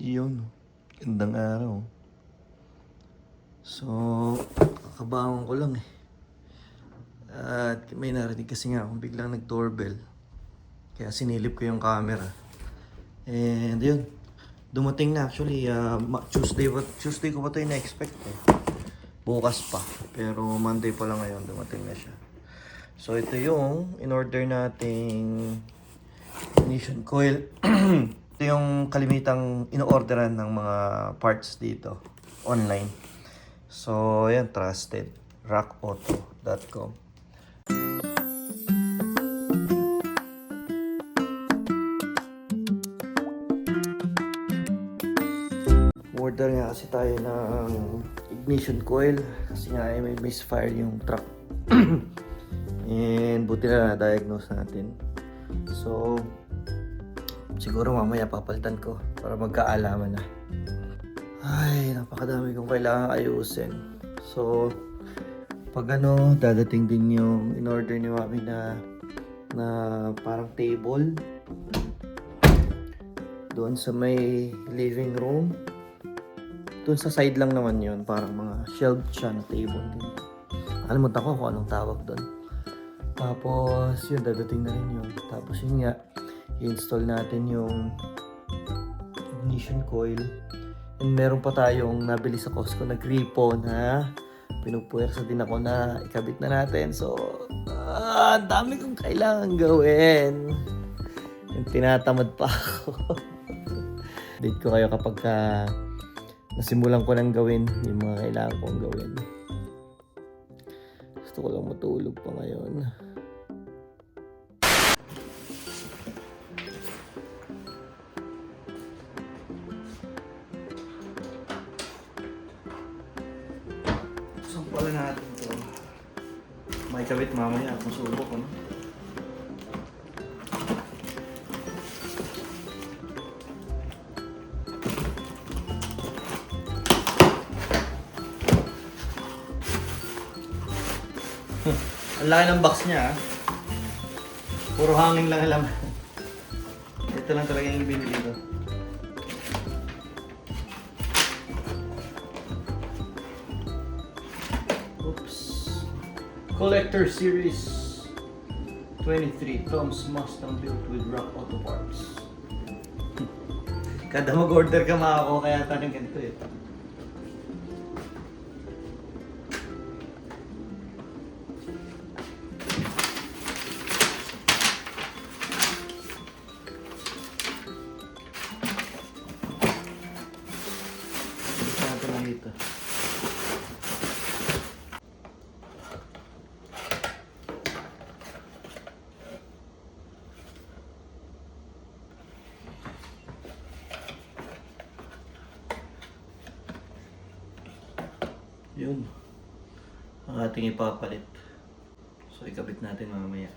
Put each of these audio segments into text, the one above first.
Yun, gandang araw. So, kakabangon ko lang eh. At may narinig kasi nga akong biglang nag-doorbell. Kaya sinilip ko yung camera. And yun, dumating na actually. Tuesday ko pa ito na-expect eh. Bukas pa. Pero Monday pa lang ngayon, dumating na siya. So ito yung in-order nating ignition coil. Ito yung kalimitang ino-orderan ng mga parts dito online. So, yan, trusted. rockauto.com. Order nga kasi tayo ng ignition coil kasi nga may misfire yung truck. And buti na na-diagnose natin. So, siguro mamaya papalitan ko para magkaalaman na. Ay, napakadami kong kailangan ayusin. So, pag dadating din yung in-order ni Mami na parang table doon sa may living room. Doon sa side lang naman yun, parang mga shelved siya na table din. Alimutan ko kung anong tawag doon. Tapos, yun, dadating na rin yun. Tapos yun nga, i-install natin yung ignition coil. And meron pa tayong nabili sa Costco na gripo na pinupuwersa din ako na ikabit na natin. So, ang dami kong kailangan gawin. Yung tinatamad pa ako. Update ko kayo kapag nasimulan ko nang gawin yung mga kailangan kong gawin. Gusto ko lang matulog pa ngayon. Saan pala natin ito? May kabit mamaya kung subok ko, no? Ang laki ng box niya, ah. Puro hangin lang alam. Ito lang talaga yung binili ko. Oops. Collector Series 23 Tom's Mustang built with Rock Auto Parts. Kada mag-order ka makako kaya tanong ganito eh. Ito. Yun. Ang ating ipapalit. So, ikabit natin mamaya.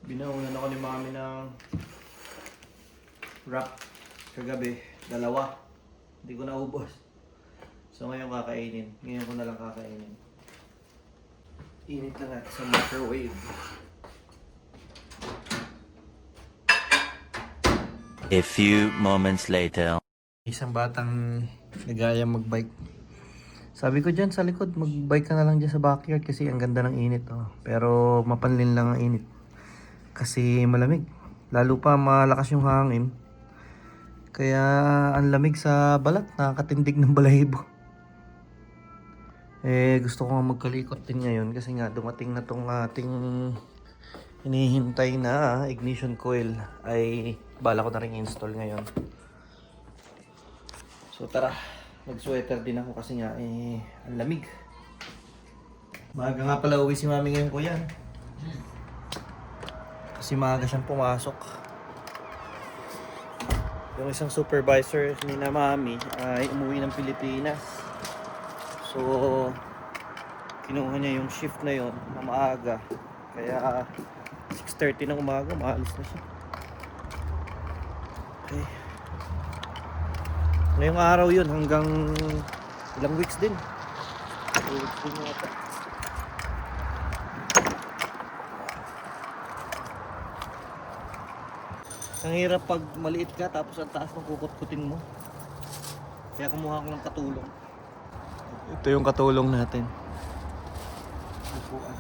Binaunan ako ni Mami ng wrap kagabi, dalawa. Hindi ko naubos. So ngayon kakainin. Ngayon ko na lang kakainin. Init lang natin sa microwave. A few moments later. Isang batang nagaya magbike. Sabi ko dyan sa likod, magbike ka na lang dyan sa backyard kasi ang ganda ng init. Oh. Pero mapanlin lang ang init. Kasi malamig. Lalo pa malakas yung hangin. Kaya ang lamig sa balat. Nakakatindig ng balahibo. Gusto ko nga magkalikot din ngayon. Kasi nga dumating na tong ating hinihintay na ignition coil. Ay bala ko na rin install ngayon. So tara. Mag-sweater din ako kasi nga ang lamig. Maaga nga pala uwi si Mami ngayon ko yan. Kasi maaga siyang pumasok. Yung isang supervisor ni na mami ay umuwi ng Pilipinas. So, kinuha niya yung shift na yon na maaga. Kaya 6:30 ng umaga, maalis na siya. Okay. Ngayong araw yun hanggang ilang weeks din. 2 weeks din yata. Ang hirap pag maliit ka tapos ang taas ng kukut-kutin mo. Kaya kumuha ko ng katulong. Ito yung katulong natin. Upuan.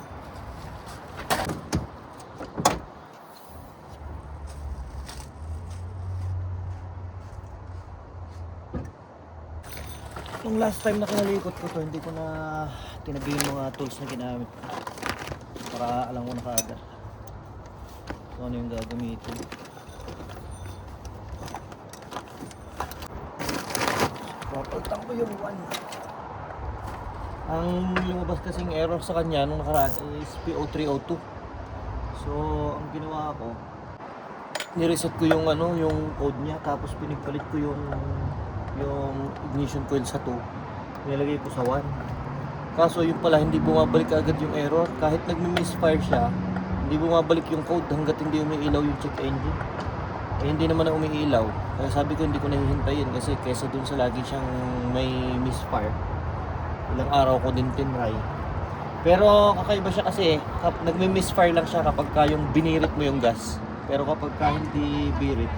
Nung last time na kinalikot ko to, hindi ko na tinabi yung mga tools na ginamit ko. Para alam ko na kaagad kung ano yung gagamitin. Papalitan ko yung one. Ang lumabas kasing error sa kanya nung nakaraan is PO302. So, ang ginawa ko, nireset ko yung ano, yung code niya, tapos pinagpalit ko yung ignition coil sa 2. Nilagay ko sa 1. Kaso yung pala hindi bumabalik agad yung error. Kahit nagmi-misfire siya, hindi bumabalik yung code hanggat hindi umiilaw yung check engine. Eh, hindi naman na umiilaw. Kaya sabi ko hindi ko nahihintayin kasi kesa dun sa lagi siyang may misfire. Ilang araw ko din tinry. Pero kakaiba siya kasi nagmi-misfire lang siya kapag yung binirit mo yung gas. Pero kapag hindi birit,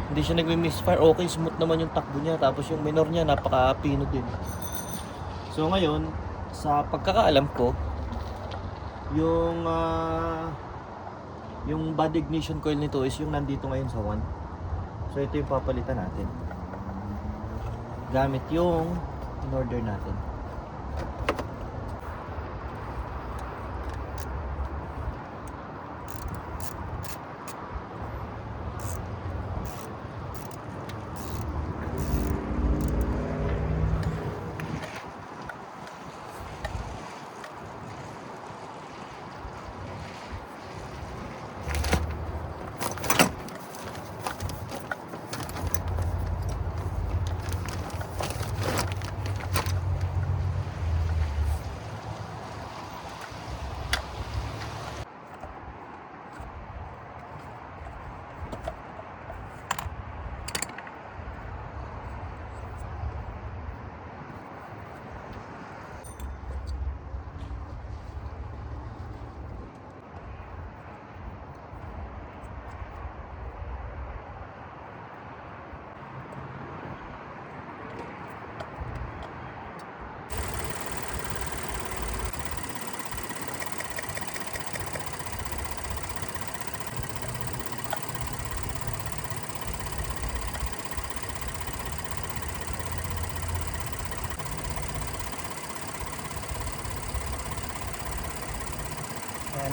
hindi siya nagmi-misfire. Okay, smooth naman yung takbo niya. Tapos yung minor niya napaka-pino din. So ngayon, sa pagkakaalam ko, yung bad ignition coil nito is yung nandito ngayon sa 1. So ito yung papalitan natin gamit yung in-order natin.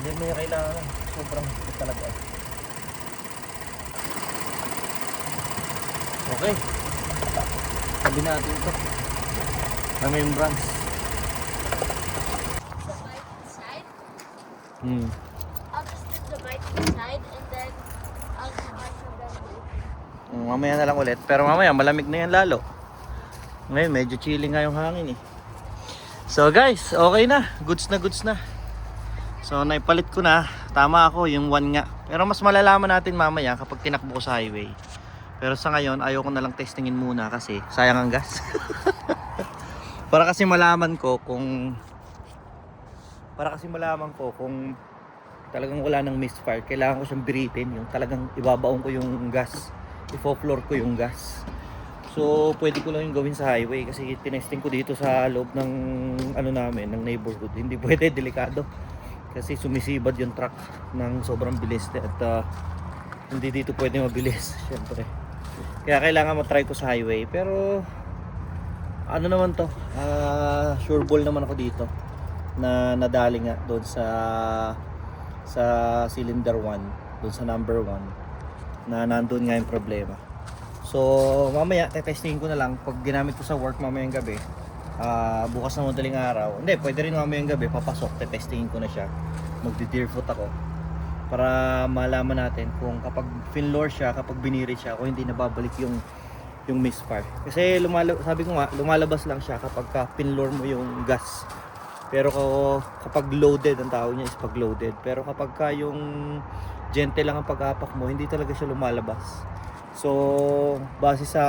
Hindi mo yung kailangan. Sobrang higpit talaga. Okay. Sabi natin ito. Remembrance. The bite inside. Hmm. I'll just dip the bite inside and then I'll show them later. Mamaya na lang ulit. Pero mamaya malamig na yan lalo. Ngayon medyo chilling nga yung hangin eh. So guys, okay na. Goods na goods na. So naipalit ko na. Tama ako yung 1 nga. Pero mas malalaman natin mamaya kapag tinakbo ko sa highway. Pero sa ngayon ayaw ko na lang testingin muna kasi sayang ang gas. Para kasi malaman ko kung talagang wala nang misfire. Kailangan ko siyang biritin. Yung talagang ibabaon ko yung gas. Ifo-floor ko yung gas. So pwede ko lang yung gawin sa highway kasi tinesting ko dito sa loob ng ano namin, ng neighborhood. Hindi pwede, delikado. Kasi sumisibad yung truck ng sobrang bilis at hindi dito pwede mabilis syempre. Kaya kailangan matry ko sa highway. Pero ano naman to, sure ball naman ako dito na nadali nga doon sa cylinder 1, doon sa number 1 na nandun nga yung problema. So mamaya tetestingin ko na lang pag ginamit ko sa work mamayang gabi. Bukas na madaling araw. Hindi, pwede rin mamayang gabi papasok, tetestingin ko na siya. magdi-deerfoot ako para malaman natin kung kapag finlore siya, kapag biniri siya, kung hindi nababalik yung misfire. Kasi sabi ko nga, lumalabas lang siya kapag pinlore mo yung gas. Pero kapag loaded, ang tawag niya is pag loaded. Pero kapag yung gentle lang ang pag-apak mo, hindi talaga siya lumalabas. So, base sa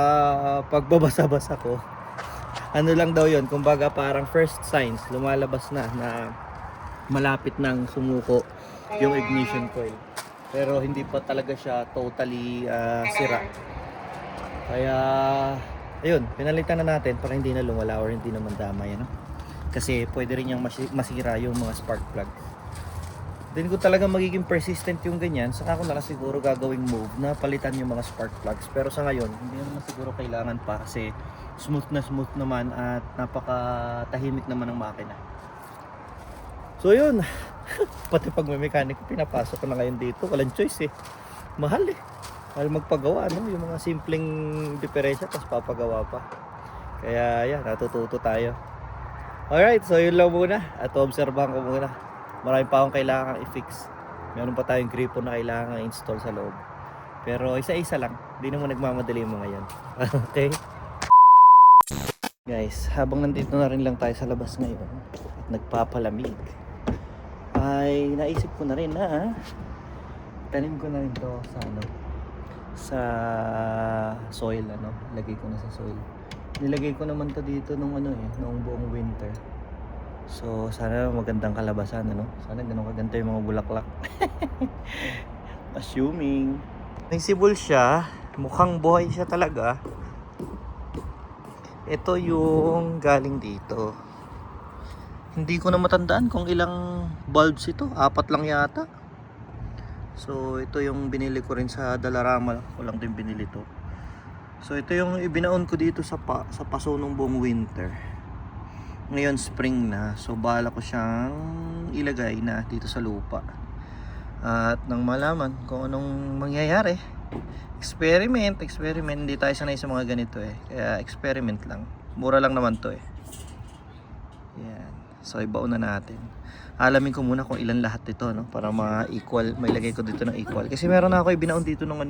pagbabasa-basa ko, ano lang daw yun, kumbaga parang first signs, lumalabas na malapit nang sumuko yung ignition coil. Pero hindi pa talaga siya totally sira. Kaya, ayun, pinalitan na natin para hindi na lumala or hindi naman damay, ano? Kasi pwede rin niyang masira yung mga spark plug. Then kung talaga magiging persistent yung ganyan, saka ko na lang siguro gagawing move na palitan yung mga spark plugs. Pero sa ngayon, hindi naman siguro kailangan pa kasi smooth naman at napakatahimik naman ng makina. So yun, pati pag may mekaniko, pinapasok ko na ngayon dito. Walang choice eh. Mahal eh. Mahal magpagawa, no? Yung mga simpleng diferensya, tapos papagawa pa. Kaya yan, natututo tayo. Alright, so yun lang muna. At obserbahan ko muna. Marami pa akong kailangan i-fix. Meron pa tayong gripo na kailangan i-install sa loob. Pero isa-isa lang. Hindi naman nagmamadali mo ngayon. Okay? Guys, habang nandito na rin lang tayo sa labas ngayon at nagpapalamig, ay naisip ko na rin na tanim ko na rin to sa soil, lagay ko na sa soil. Nilagay ko naman to dito nung noong buong winter. So sana magandang kalabasan, sana ganun kaganda yung mga bulaklak. Assuming sibol siya, mukhang buhay siya talaga. Ito yung galing dito. Hindi ko na matandaan kung ilang bulbs ito, 4 lang yata. So ito yung binili ko rin sa Dalarama, ko lang din binili to. So ito yung ibinaon ko dito sa paso nung buong winter. Ngayon spring na, so bala ko siyang ilagay na dito sa lupa. At nang malaman kung anong mangyayari, experiment, hindi tayo sanay sa mga ganito eh. Kaya experiment lang. Mura lang naman to eh. Yan. So ibaon na natin. Alamin ko muna kung ilan lahat ito, para ma-equal, mailagay ko dito ng equal. Kasi meron na ako ibinaon dito nung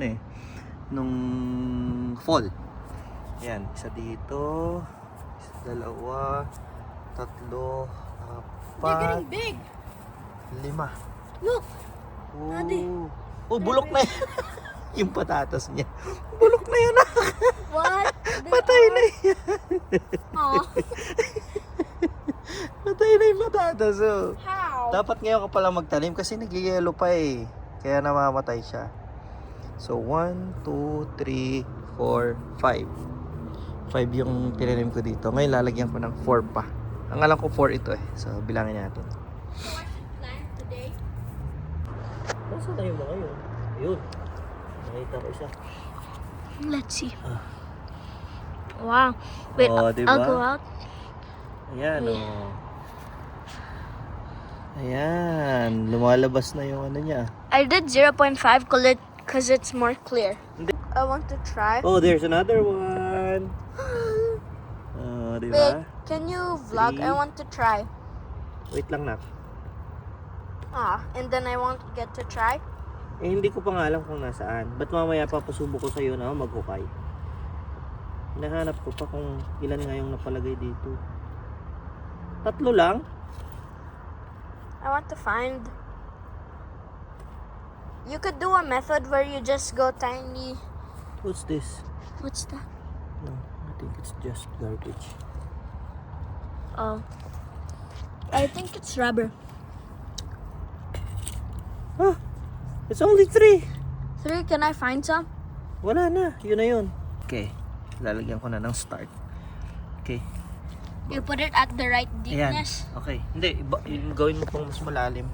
nung fall. Yan, isa dito, isa, 2, 3, 4, big. 5. Look. Daddy. Oh, bulok na yan. Yung patatas niya. Bulok na yan. What? Patay na yan. Aw. Patay na yung patatas. Oh. How? Dapat ngayon ka pala magtanim kasi nag-yellow pa eh. Kaya namamatay siya. So 1, 2, 3, 4, 5. 5 yung tinanim ko dito. Ngayon lalagyan ko ng 4 pa. Ang alam ko 4 ito eh. So bilangin natin. So I should plant today? Nasaan na yung mga yun? Ayun. Nakita ko isa. Let's see. Wow. Wait, Oh, diba? I'll go out. Ayan oh. Ayan. Lumalabas na yung niya. I did 0.5 because it's more clear. I want to try. Oh, there's another one. Oh, di Wait, ba? can you vlog? I 3. want to try. Wait lang na. And then I won't get to try. Eh, hindi ko pa nga alam kung nasaan. Ba't mamaya papasubo ko sa'yo na maghukay? Hinahanap ko pa kung ilan nga yung napalagay dito. 3 lang? I want to find. You could do a method where you just go tiny. What's this? What's that? No, I think it's just garbage. Oh. I think it's rubber. Ah! It's only 3! 3, can I find some? Wala na, yun na yun. Okay, lalagyan ko na ng start. Okay. You put it at the right Ayan. deepness. Okay. Hindi, gawin mo pang mas malalim.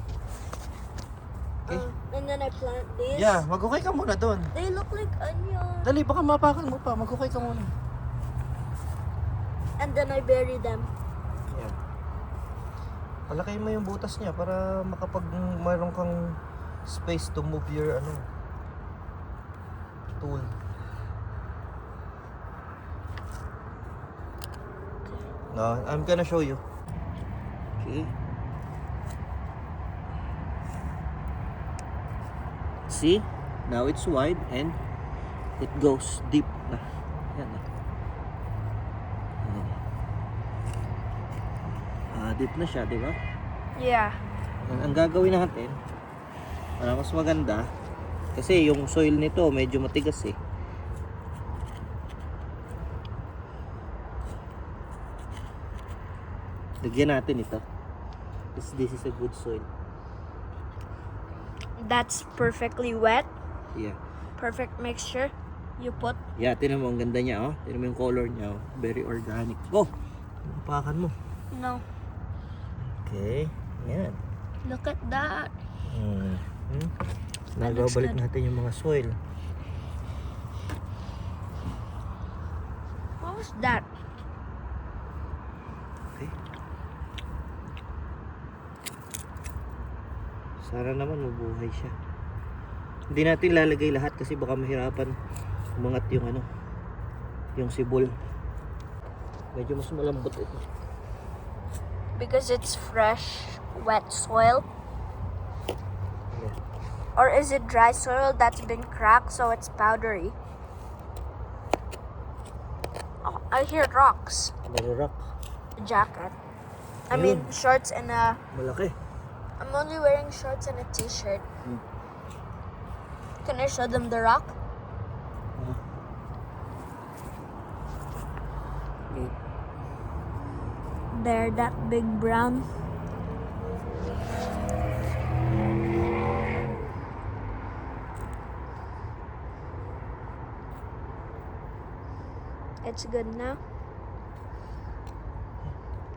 Okay. And then I plant these. Yeah, maghukay ka muna doon. They look like onions. Dali, baka mapakan mo pa. Maghukay ka muna. And then I bury them. Ayan. Palakay mo yung butas niya para mayroon kang space to move your tool. No, I'm gonna show you. Okay. see, now it's wide and it goes deep na. Yan na. Deep na siya, di ba? Yeah. Ang gagawin natin, para mas maganda, kasi yung soil nito medyo matigas eh. Lagyan natin ito. This is a good soil. That's perfectly wet. Yeah. Perfect mixture. You put. Yeah, tinan mo ang ganda niya, oh. Tinan mo yung color niya, oh. Very organic. Oh, upakan mo. No. Okay, yan. Look at that. Nagabalik good. natin yung mga soil. What was that? Okay. Sana naman mabuhay siya. Hindi natin lalagay lahat kasi baka mahirapan umangat yung ano, yung sibol. Medyo mas malambot ito. Because it's fresh, wet soil? Yeah. Or is it dry soil that's been cracked so it's powdery? Oh, I hear rocks. Little rock. A jacket. I mean shorts and a... Malaki. I'm only wearing shorts and a t-shirt. Can I show them the rock? There, that big brown. It's good now.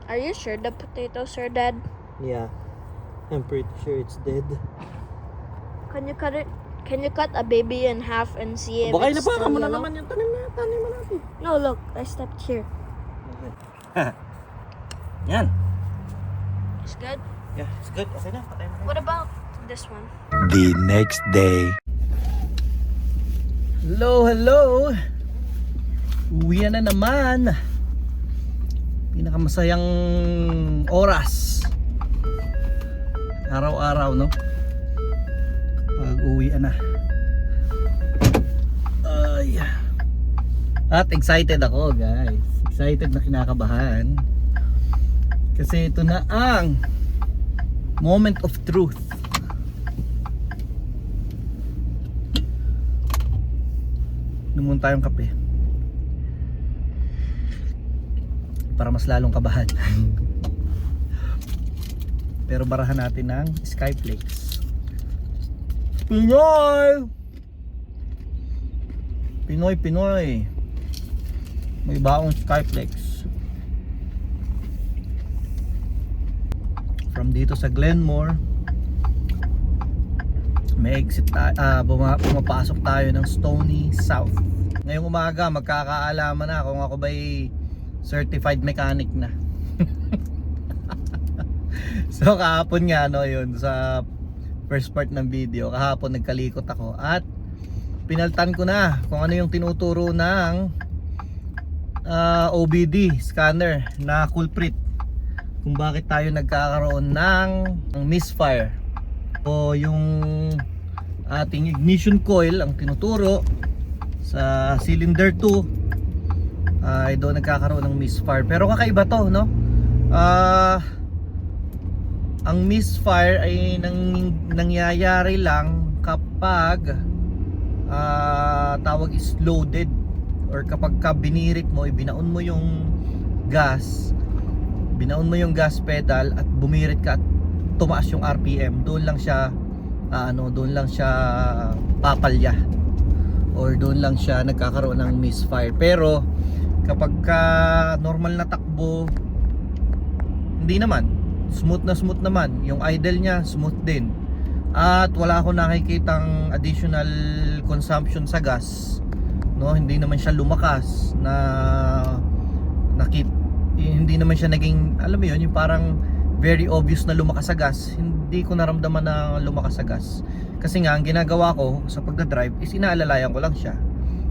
Are you sure the potatoes are dead? Yeah. I'm pretty sure it's dead. Can you cut it? Can you cut a baby in half and see if Baka it's still inapakan mo na yellow? naman yung tanim mo natin. No, look, I stepped here. Okay. Yan. It's good. Yeah, it's good. Okay na, patay mo na. What about this one? The next day. Hello, hello. Uwi na naman. Pinakamasayang oras. Araw-araw, no? Pag uwi na. Ay. At excited ako, guys. Excited na kinakabahan. Kasi ito na ang moment of truth. Inom muna tayong kape para mas lalong kabahan. Pero barahan natin ng Skyflex. Pinoy! Pinoy, Pinoy. May baong Skyflex. From dito sa Glenmore, may exit pumapasok tayo ng Stony South. Ngayong umaga magkakaalaman na kung ako ba'y certified mechanic na. So kahapon nga, no, yun sa first part ng video, kahapon nagkalikot ako at pinaltan ko na kung ano yung tinuturo ng OBD scanner na culprit kung bakit tayo nagkakaroon ng misfire. O yung ating ignition coil ang tinuturo sa cylinder 2 ay doon nagkakaroon ng misfire. Pero kakaiba to, no? Ang misfire ay nangyayari lang kapag tawag is loaded, or kapag ka binirit mo, ibinaon mo yung gas pedal at bumirit ka at tumaas yung RPM, doon lang siya papalya, or doon lang siya nagkakaroon ng misfire. Pero kapag ka normal na takbo, hindi naman, smooth naman yung idle niya, smooth din, at wala akong nakikitang additional consumption sa gas, no? Hindi naman siya lumakas na hindi naman siya naging, alam mo yun, yung parang very obvious na lumakas sa gas. Hindi ko naramdaman na lumakas sa gas. Kasi nga, ang ginagawa ko sa pagdadrive is inaalalayan ko lang siya.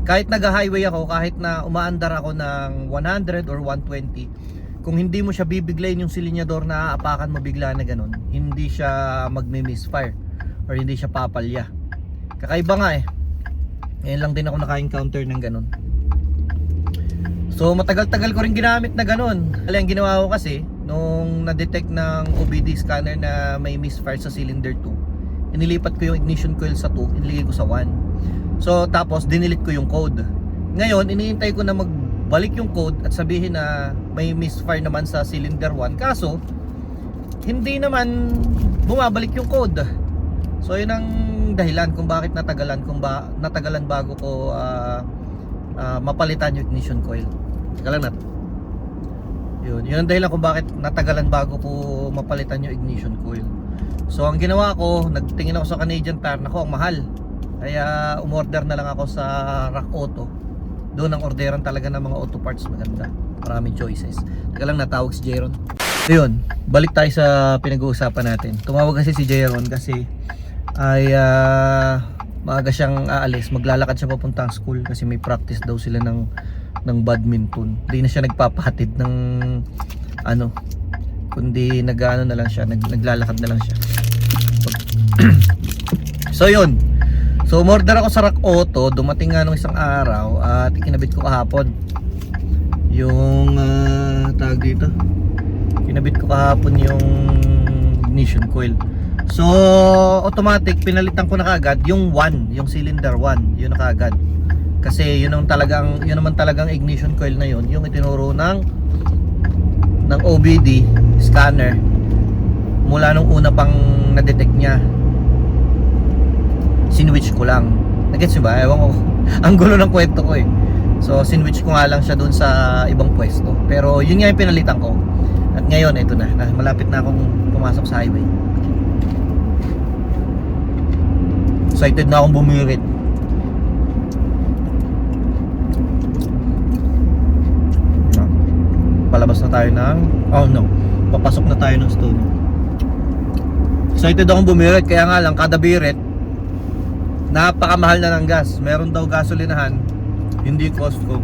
Kahit nag-highway ako, kahit na umaandar ako ng 100 or 120, kung hindi mo siya bibiglayin yung silinyador na aapakan mo bigla na ganun, hindi siya magme-misfire or hindi siya papalya. Kakaiba nga eh. Ngayon lang din ako naka-encounter ng ganun. So matagal-tagal ko rin ginamit na ganun. Ang ginawa ko kasi nung na-detect ng OBD scanner na may misfire sa cylinder 2, inilipat ko yung ignition coil sa 2, inilagay ko sa 1. So tapos dinilit ko yung code. Ngayon iniintay ko na magbalik yung code at sabihin na may misfire naman sa cylinder 1, kaso hindi naman bumabalik yung code. So yun ang dahilan kung bakit natagalan bago ko mapalitan yung ignition coil. Teka lang natin. Yun ang dahilan kung bakit natagalan bago ko mapalitan yung ignition coil. So ang ginawa ko, nagtingin ako sa Canadian Tire. Nako, ang mahal. Kaya umorder na lang ako sa Rock Auto. Doon ang orderan talaga ng mga auto parts maganda. Maraming choices. Teka lang, natawag si Jayron. Yun, balik tayo sa pinag-uusapan natin. Tumawag kasi si Jayron kasi ay maaga siyang aalis. Maglalakad siya papuntang school kasi may practice daw sila ng badminton. Hindi na siya nagpapahatid ng ano, kundi nag-ano na lang siya, naglalakad na lang siya. So yun. So umorder ako sa Rock Auto, dumating nga nung isang araw at ikinabit ko kahapon yung tawag dito. Kinabit ko kahapon yung ignition coil. So automatic pinalitan ko na kaagad yung 1, yung cylinder 1, yun na kaagad. Kasi yun naman talagang ignition coil na yun, yung itinuro ng OBD scanner mula nung una pang na-detect niya. Sinwitch ko lang. Nagets nyo ba? Ewan ko. Ang gulo ng kwento ko eh. So sinwitch ko nga lang siya dun sa ibang pwesto. Pero yun nga yung pinalitan ko. At ngayon ito na. Malapit na akong pumasok sa highway. Excited na akong bumirit. Palabas na tayo ng papasok na tayo ng studio. Excited akong bumirit. Kaya nga lang kada birit napakamahal na ng gas. Meron daw gasolinahan, hindi Costco,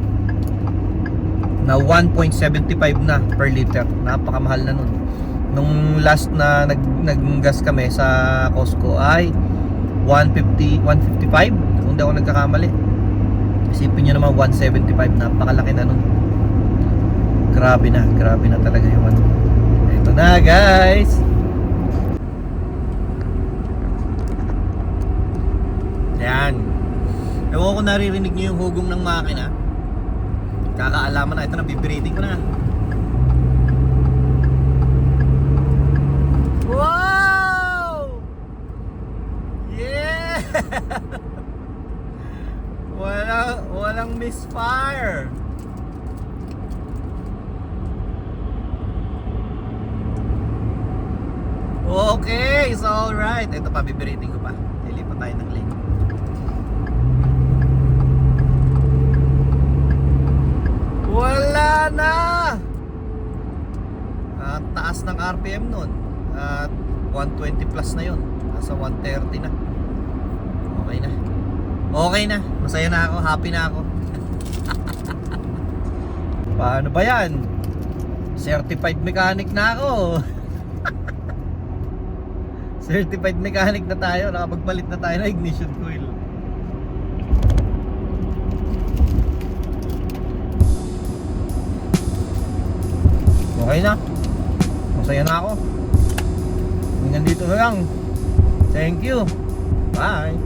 na 1.75 na per liter. Napakamahal na nun. Nung last na nag-gas kami sa Costco ay 155 kung di ako nagkakamali. Isipin nyo naman 175, napakalaki na nun. Grabe na talaga yung ano. Ito na guys. Yan. Ewan ko naririnig nyo yung hugong ng makina. Kakaalaman na. Ito na, bibirating ko na. Wow! Yeah! Walang misfire. Okay, it's alright. Ito pa, bibirating ko pa. Lilipat tayo ng lane. Wala na! At taas ng RPM nun. At 120 plus na yun. Nasa 130 na. Okay na. Okay na. Masaya na ako. Happy na ako. Paano ba yan? Certified mechanic na ako. Certified mechanic na tayo. Nakapagpalit na tayo ng ignition coil. Okay na. Masaya na ako. Hanggang dito na lang. Thank you. Bye.